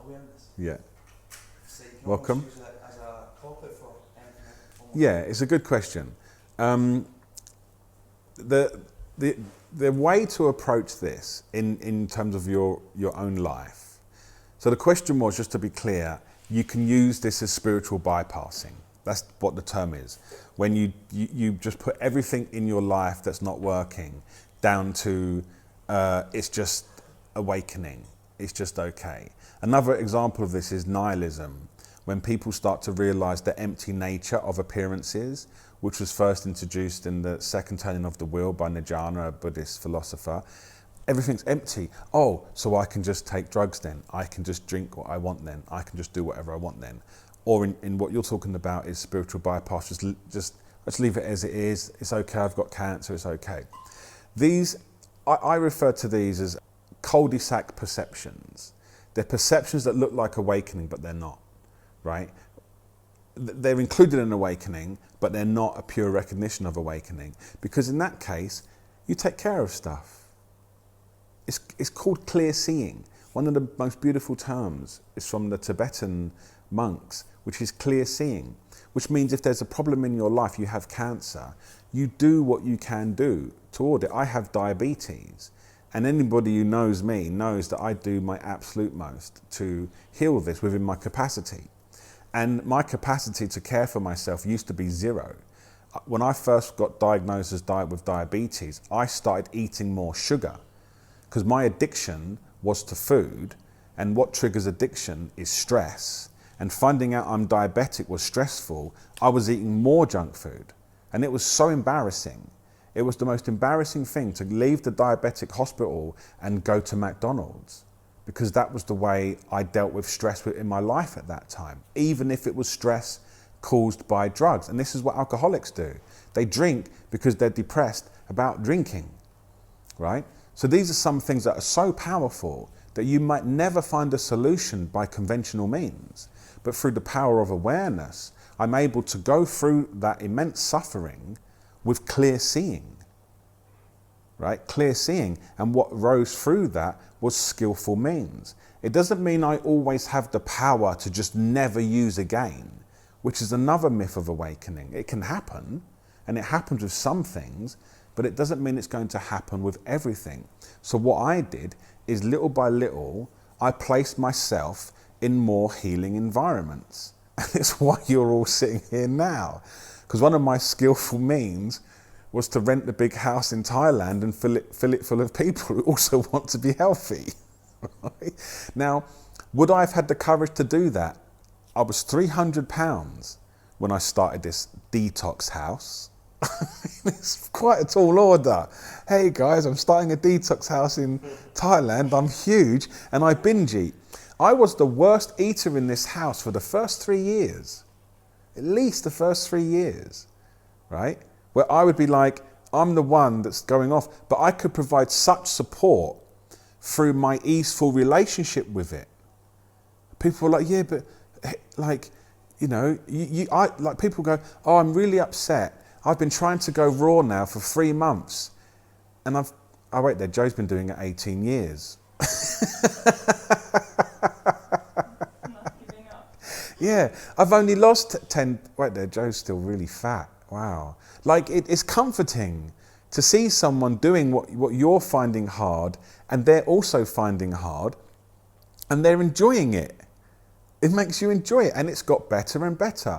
awareness. Yeah. So you can Welcome. almost use that as a topic for anything. Yeah, it's a good question. The way to approach this in terms of your own life. So the question was, just to be clear, you can use this as spiritual bypassing. That's what the term is. When you just put everything in your life that's not working down to it's just awakening. It's just okay. Another example of this is nihilism. When people start to realize the empty nature of appearances, which was first introduced in the second turning of the wheel by Nirjana, a Buddhist philosopher. Everything's empty. Oh, so I can just take drugs then. I can just drink what I want then. I can just do whatever I want then. Or in what you're talking about is spiritual bypass. Just let's leave it as it is. It's okay, I've got cancer, it's okay. These, I refer to these as cul-de-sac perceptions. They're perceptions that look like awakening, but they're not, right? They're included in awakening, but they're not a pure recognition of awakening. Because in that case, you take care of stuff. It's called clear seeing. One of the most beautiful terms is from the Tibetan monks, which is clear seeing, which means if there's a problem in your life, you have cancer, you do what you can do toward it. I have diabetes, and anybody who knows me knows that I do my absolute most to heal this within my capacity. And my capacity to care for myself used to be zero. When I first got diagnosed with diabetes, I started eating more sugar because my addiction was to food, and what triggers addiction is stress. And finding out I'm diabetic was stressful. I was eating more junk food, and it was so embarrassing. It was the most embarrassing thing to leave the diabetic hospital and go to McDonald's, because that was the way I dealt with stress in my life at that time, even if it was stress caused by drugs. And this is what alcoholics do. They drink because they're depressed about drinking, right? So these are some things that are so powerful that you might never find a solution by conventional means. But through the power of awareness, I'm able to go through that immense suffering with clear seeing, right? Clear seeing. And what rose through that was skillful means. It doesn't mean I always have the power to just never use again, which is another myth of awakening. It can happen, and it happens with some things, but it doesn't mean it's going to happen with everything. So what I did is little by little, I placed myself in more healing environments. And it's why you're all sitting here now. Because one of my skillful means was to rent the big house in Thailand and fill it full of people who also want to be healthy. Right? Now, would I have had the courage to do that? I was 300 pounds when I started this detox house. It's quite a tall order. Hey guys, I'm starting a detox house in Thailand. I'm huge and I binge eat. I was the worst eater in this house for the first 3 years. At least the first 3 years, right? Where I would be like, I'm the one that's going off, but I could provide such support through my easeful relationship with it. People were like, yeah, but like, you know, like people go, oh, I'm really upset. I've been trying to go raw now for 3 months. And oh wait there, Joe's been doing it 18 years. Not giving up. Yeah, I've only lost 10, wait there, Joe's still really fat. Wow. Like it's comforting to see someone doing what you're finding hard, and they're also finding hard, and they're enjoying it. It makes you enjoy it, and it's got better and better.